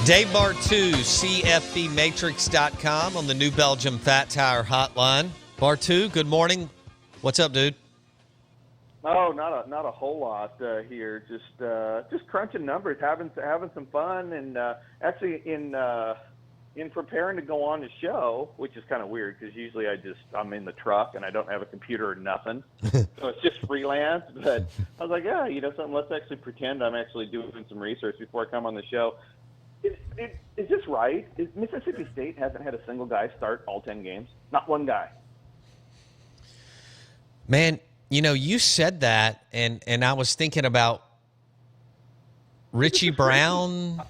Dave Bartu, CFBMatrix.com on the New Belgium Fat Tire Hotline. Bartu, good morning. What's up, dude? Oh, not a whole lot here. Just crunching numbers, having some fun, and actually in preparing to go on the show, which is kind of weird because usually I'm in the truck and I don't have a computer or nothing, so it's just freelance. But I was like, yeah, something. Let's actually pretend I'm actually doing some research before I come on the show. Is this right? Mississippi State hasn't had a single guy start all 10 games? Not one guy. Man, you said that, and I was thinking about Richie Brown.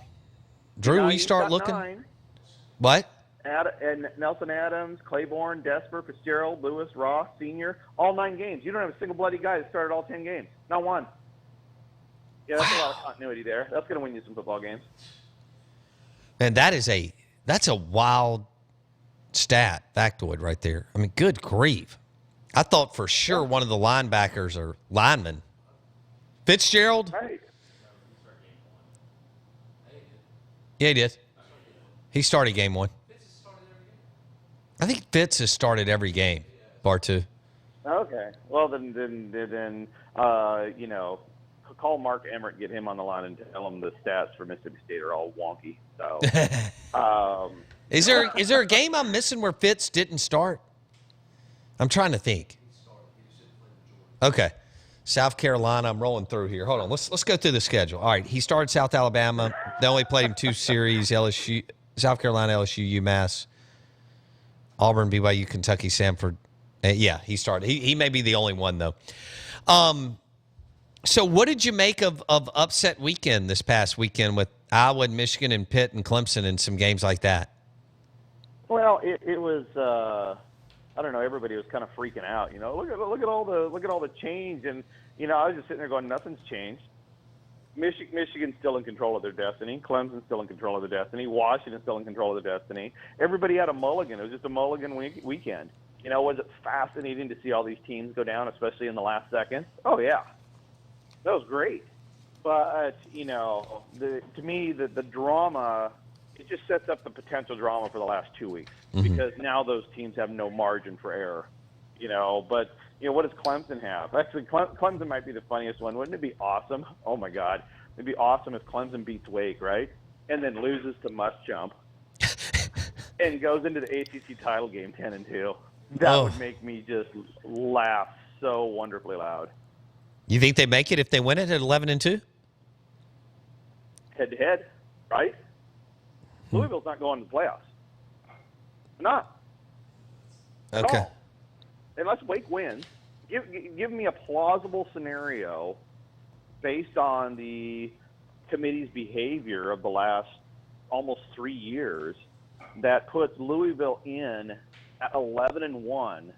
Drew, we start looking. 9. What? And Nelson Adams, Claiborne, Desper, Fitzgerald, Lewis, Ross, Sr., all 9 games. You don't have a single bloody guy that started all 10 games. Not one. Yeah, that's a lot of continuity there. That's going to win you some football games. Man, that's a wild factoid right there. I mean, good grief. I thought for sure one of the linebackers or linemen. Fitzgerald? Right. Yeah, he did. He started game 1. I think Fitz has started every game, Bartu. Okay. Well, then call Mark Emmert, get him on the line, and tell him the stats for Mississippi State are all wonky. So, is there a game I'm missing where Fitz didn't start? I'm trying to think. Okay. South Carolina, I'm rolling through here. Hold on. Let's go through the schedule. All right. He started South Alabama. They only played him 2 series, LSU, South Carolina, LSU, UMass, Auburn, BYU, Kentucky, Samford. Yeah, he started. He may be the only one, though. So what did you make of upset weekend this past weekend with Iowa and Michigan and Pitt and Clemson and some games like that? Well, it was I don't know. Everybody was kind of freaking out. Look at all the change, and I was just sitting there going, nothing's changed. Michigan's still in control of their destiny. Clemson's still in control of their destiny. Washington's still in control of their destiny. Everybody had a mulligan. It was just a mulligan weekend. Was it fascinating to see all these teams go down, especially in the last second? Oh yeah, that was great. But to me, the drama. It just sets up the potential drama for the last 2 weeks because now those teams have no margin for error, But what does Clemson have? Actually, Clemson might be the funniest one. Wouldn't it be awesome? Oh my God, it'd be awesome if Clemson beats Wake, right, and then loses to Muschamp and goes into the ACC title game 10-2. That would make me just laugh so wonderfully loud. You think they make it if they win it at 11-2? Head to head, right? Louisville's not going to the playoffs. Not. Okay. All. Unless Wake wins, give me a plausible scenario based on the committee's behavior of the last almost 3 years that puts Louisville in at 11-1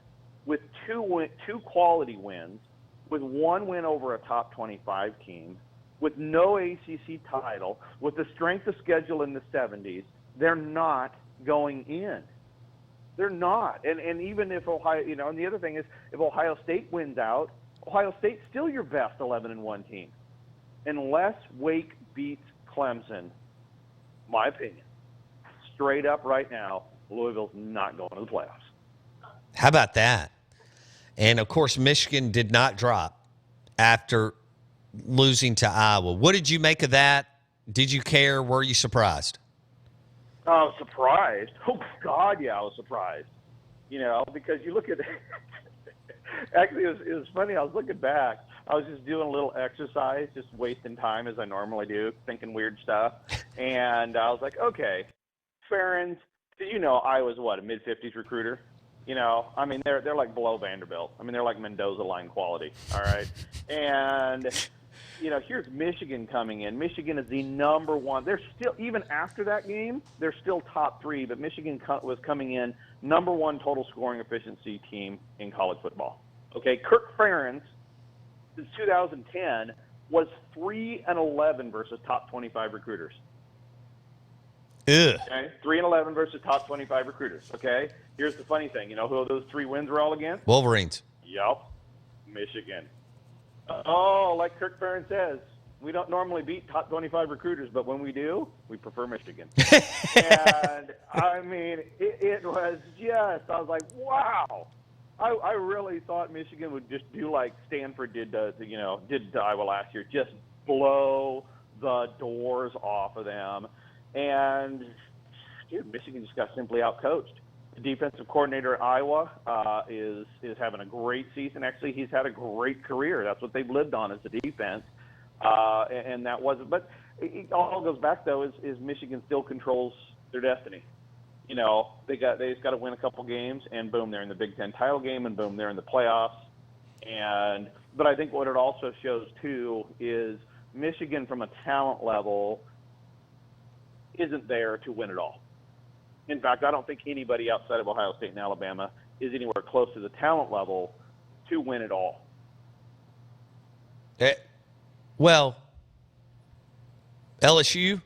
with two quality wins, with 1 win over a top 25 team, with no ACC title, with the strength of schedule in the 70s. They're not going in. They're not. And even if Ohio, and the other thing is, if Ohio State wins out, Ohio State's still your best 11-1 team. Unless Wake beats Clemson, my opinion, straight up right now, Louisville's not going to the playoffs. How about that? And, of course, Michigan did not drop after losing to Iowa. What did you make of that? Did you care? Were you surprised? I was surprised. Oh, God, yeah, I was surprised. Because you look at – actually, it was funny. I was looking back. I was just doing a little exercise, just wasting time as I normally do, thinking weird stuff. And I was like, okay, Ferentz, Iowa's what, a mid-50s recruiter? They're like below Vanderbilt. They're like Mendoza line quality, all right? And – here's Michigan coming in. Michigan is the number one. They're still, even after that game, they're still top 3, but Michigan was coming in number 1 total scoring efficiency team in college football. Okay, Kirk Ferentz, since 2010, was 3-11 versus top 25 recruiters. Ugh. Okay, 3-11 versus top 25 recruiters. Okay, here's the funny thing. Who those 3 wins were all against? Wolverines. Yep, Michigan. Oh, like Kirk Ferentz says, We don't normally beat top 25 recruiters, but when we do, we prefer Michigan. And, I mean, it was just, I was like, wow. I really thought Michigan would just do like Stanford did to Iowa last year, just blow the doors off of them. And, dude, Michigan just got simply outcoached. The defensive coordinator at Iowa is having a great season. Actually, he's had a great career. That's what they've lived on, is the defense. And that wasn't. But it all goes back, though, is Michigan still controls their destiny. You know, they just got to win a couple games, and boom, they're in the Big Ten title game, and boom, they're in the playoffs. But I think what it also shows, too, is Michigan from a talent level isn't there to win it all. In fact, I don't think anybody outside of Ohio State and Alabama is anywhere close to the talent level to win it all. Well, LSU,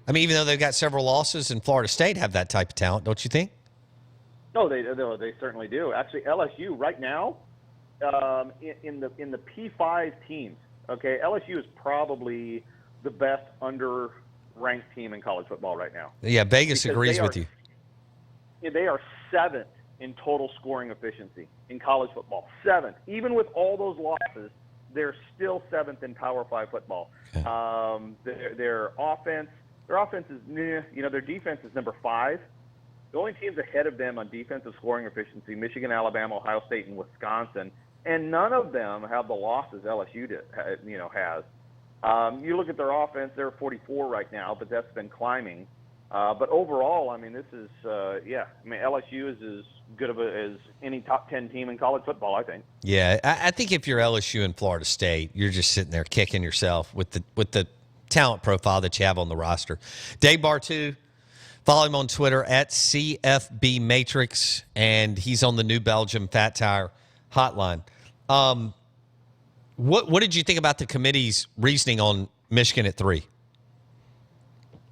I mean, even though they've got several losses, and Florida State have that type of talent, don't you think? No, they certainly do. Actually, LSU right now, in the P5 teams, okay, LSU is probably the best under-ranked team in college football right now. Yeah, Vegas agrees with you. They are 7th in total scoring efficiency in college football. 7th. Even with all those losses, they're still 7th in Power 5 football. Okay. Their offense is, their defense is number 5. The only teams ahead of them on defensive scoring efficiency, Michigan, Alabama, Ohio State, and Wisconsin, and none of them have the losses LSU has. You look at their offense; they're 44 right now, but that's been climbing. But overall, I mean, this is, LSU is as good as any top 10 team in college football, I think. Yeah, I think if you're LSU and Florida State, you're just sitting there kicking yourself with the talent profile that you have on the roster. Dave Bartu, follow him on Twitter at CFB Matrix, and he's on the New Belgium Fat Tire hotline. What did you think about the committee's reasoning on Michigan at 3?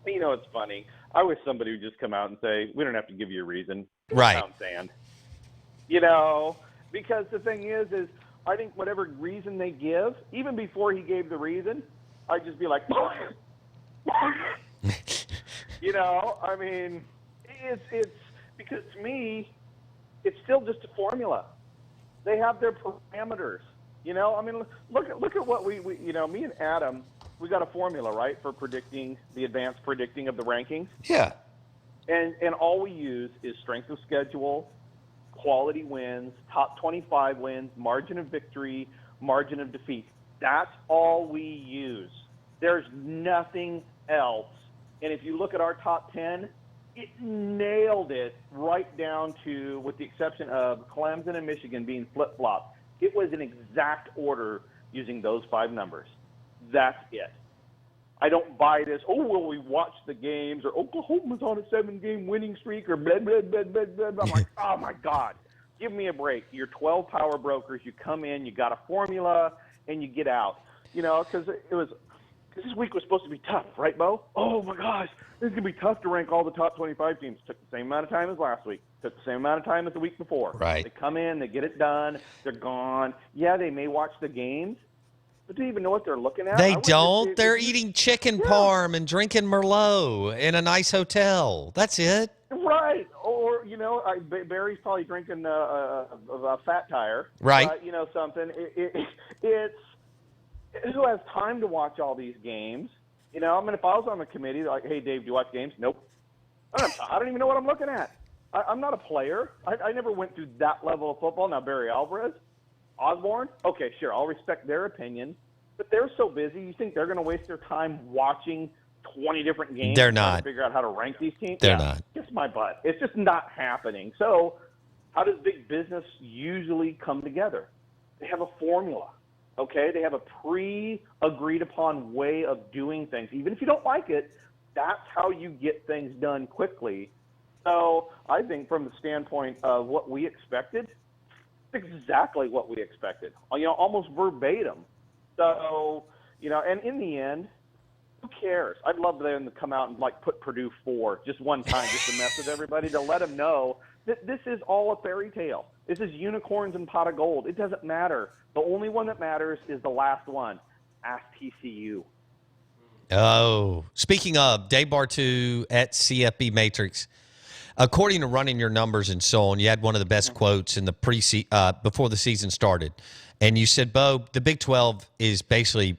You know, it's funny. I wish somebody would just come out and say, we don't have to give you a reason. Right. Sand. You know, because the thing is I think whatever reason they give, even before he gave the reason, I'd just be like, you know, I mean, it's because to me, it's still just a formula. They have their parameters. You know, I mean, look at what we me and Adam, we got a formula, right, for predicting the advanced predicting of the rankings. Yeah. And all we use is strength of schedule, quality wins, top 25 wins, margin of victory, margin of defeat. That's all we use. There's nothing else. And if you look at our top 10, it nailed it right down to, with the exception of Clemson and Michigan being flip-flopped. It was an exact order using those 5 numbers. That's it. I don't buy this, we watched the games, or Oklahoma's on a 7-game winning streak, or blah, blah, blah, blah, blah. I'm like, oh, my God. Give me a break. You're 12 power brokers. You come in, you got a formula, and you get out. You know, because this week was supposed to be tough, right, Bo? Oh, my gosh. This is going to be tough to rank all the top 25 teams. Took the same amount of time as last week. Took the same amount of time as the week before. Right. They come in, they get it done, they're gone. Yeah, they may watch the games, but do you even know what they're looking at? They don't. They're eating chicken parm and drinking Merlot in a nice hotel. That's it. Right. Or, Barry's probably drinking a Fat Tire. Right. Something. It's who has time to watch all these games? You know, I mean, if I was on the committee, like, hey, Dave, do you watch games? Nope. I don't even know what I'm looking at. I'm not a player. I never went through that level of football. Now, Barry Alvarez, Osborne, okay, sure, I'll respect their opinion, but they're so busy. You think they're going to waste their time watching 20 different games? They're not. To figure out how to rank these teams? They're not. Kiss my butt. It's just not happening. So how does big business usually come together? They have a formula, okay? They have a pre-agreed-upon way of doing things. Even if you don't like it, that's how you get things done quickly. So I think from the standpoint of what we expected, exactly what we expected, almost verbatim. So, and in the end, who cares? I'd love them to come out and put Purdue 4 just one time, just to mess with everybody, to let them know that this is all a fairy tale. This is unicorns and pot of gold. It doesn't matter. The only one that matters is the last one. Ask TCU. Oh, speaking of, Dave Bartu at CFB Matrix, according to running your numbers and so on, you had one of the best quotes in the before the season started. And you said, Bo, the Big 12 is basically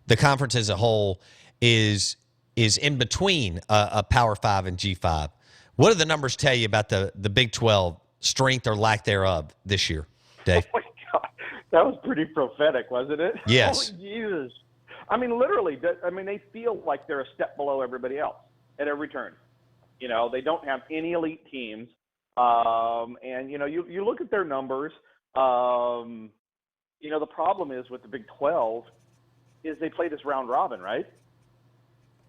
the conference as a whole is in between a Power 5 and G5. What do the numbers tell you about the Big 12 strength or lack thereof this year, Dave? Oh, my God. That was pretty prophetic, wasn't it? Yes. Oh, Jesus. I mean, literally, they feel like they're a step below everybody else at every turn. You know, they don't have any elite teams. And, you know, you look at their numbers. You know, the problem is with the Big 12 is they play this round robin, right?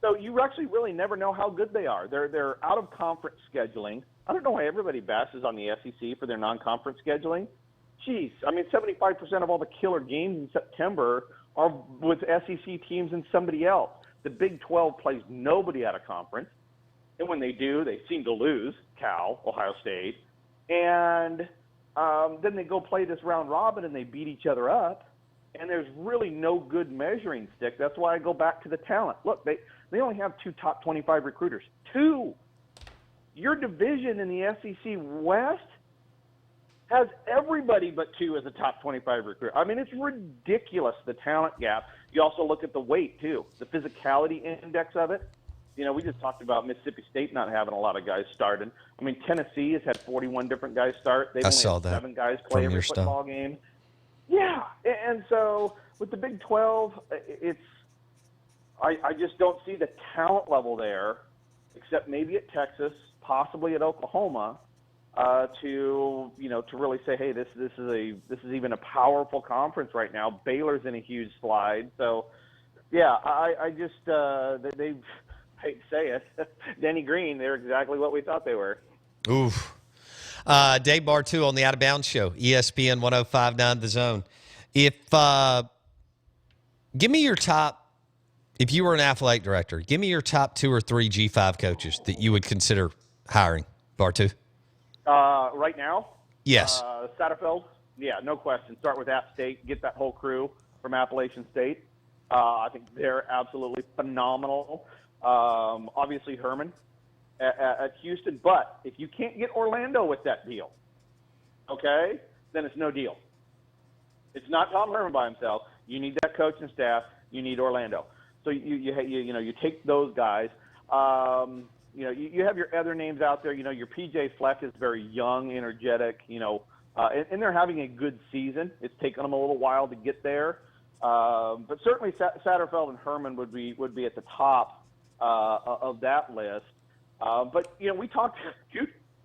So you actually really never know how good they are. They're out of conference scheduling. I don't know why everybody bashes on the SEC for their non-conference scheduling. Jeez, I mean, 75% of all the killer games in September are with SEC teams and somebody else. The Big 12 plays nobody out of conference, and when they do, they seem to lose. Cal, Ohio State, and then they go play this round robin and they beat each other up. And there's really no good measuring stick. That's why I go back to the talent. Look, they only have 2 top 25 recruiters. 2. Your division in the SEC West has everybody but 2 as a top 25 recruiter. I mean, it's ridiculous, the talent gap. You also look at the weight, too, the physicality index of it. You know, we just talked about Mississippi State not having a lot of guys started. I mean, Tennessee has had 41 different guys start. They've only had 7 guys play every football game. Yeah, and so with the Big 12, I just don't see the talent level there, except maybe at Texas, possibly at Oklahoma, to really say, hey, this is even a powerful conference right now. Baylor's in a huge slide, so yeah, I just they've, I hate to say it, Denny Green, they're exactly what we thought they were. Oof. Dave Bartu on the Out of Bounds Show, ESPN 105.9 The Zone. Give me your top, if you were an athletic director, give me your top 2 or 3 G5 coaches that you would consider hiring, Bartu. Right now? Yes. Satterfield? Yeah, no question. Start with App State, get that whole crew from Appalachian State. I think they're absolutely phenomenal. Obviously, Herman at Houston, but if you can't get Orlando with that deal, okay, then it's no deal. It's not Tom Herman by himself. You need that coaching staff. You need Orlando. So you take those guys. You have your other names out there. You know, your PJ Fleck is very young, energetic. You know, and they're having a good season. It's taken them a little while to get there, but certainly Satterfield and Herman would be at the top of that list. But, you know, we talked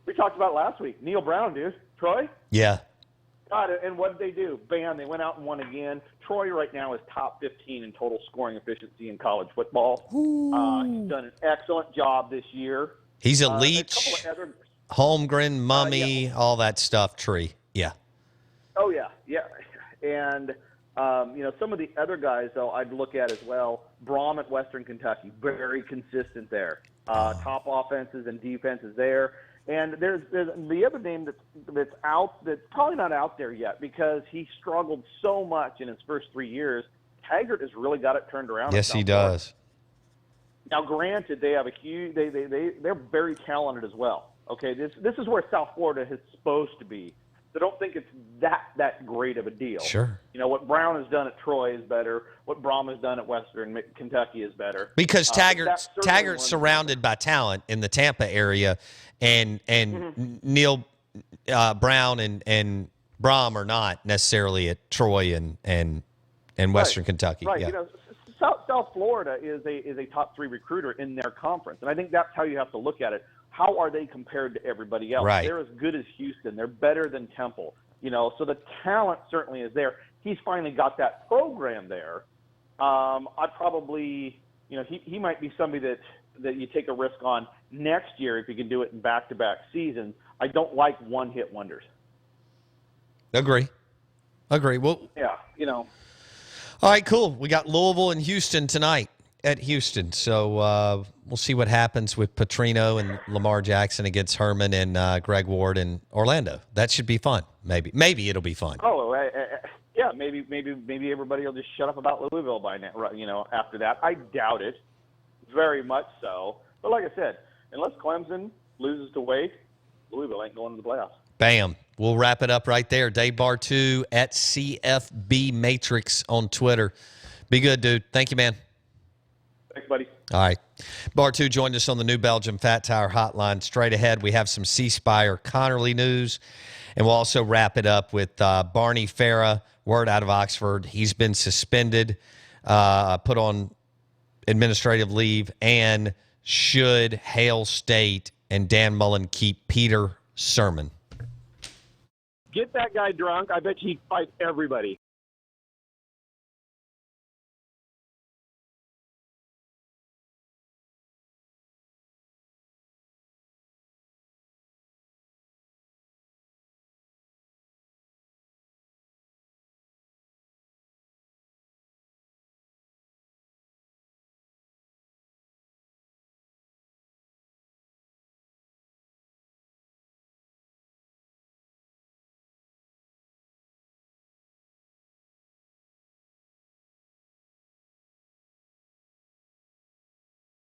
about it last week. Neil Brown, dude. Troy? Yeah. God, and what did they do? Bam, they went out and won again. Troy right now is top 15 in total scoring efficiency in college football. He's done an excellent job this year. He's a Leach, Holmgren, Mummy, all that stuff, Tree. Yeah. Oh, yeah, yeah. And, some of the other guys, though, I'd look at as well. Brom at Western Kentucky, very consistent there. Top offenses and defenses there. And there's the other name that's out, that's probably not out there yet because he struggled so much in his first 3 years. Taggart has really got it turned around. Yes, he does. Now, granted, they have a huge. They're very talented as well. Okay, this is where South Florida is supposed to be. So don't think it's that great of a deal. Sure. You know, what Brown has done at Troy is better. What Brom has done at Western Kentucky is better. Because Taggart's surrounded by talent in the Tampa area, and Neil Brown and Brom are not necessarily at Troy and Western Kentucky. Right. Yeah. You know, South Florida is a top 3 recruiter in their conference, and I think that's how you have to look at it. How are they compared to everybody else? Right. They're as good as Houston. They're better than Temple. You know, so the talent certainly is there. He's finally got that program there. I'd probably, he might be somebody that you take a risk on next year if you can do it in back-to-back seasons. I don't like one-hit wonders. Agree. Well, yeah, All right, cool. We got Louisville and Houston tonight at Houston. So we'll see what happens with Petrino and Lamar Jackson against Herman and Greg Ward in Orlando. That should be fun. Maybe it'll be fun. Oh, yeah, maybe everybody will just shut up about Louisville by now. You know, after that, I doubt it, very much so. But like I said, unless Clemson loses to Wake, Louisville ain't going to the playoffs. Bam. We'll wrap it up right there. Dave Bartoo at CFB Matrix on Twitter. Be good, dude. Thank you, man. Thanks, buddy. All right. Bartoo joined us on the New Belgium Fat Tire Hotline. Straight ahead, we have some C Spire Connerly news, and we'll also wrap it up with Barney Farah, word out of Oxford. He's been suspended, put on administrative leave, and should Hale State and Dan Mullen keep Peter Sirmon? Get that guy drunk. I bet he'd fight everybody.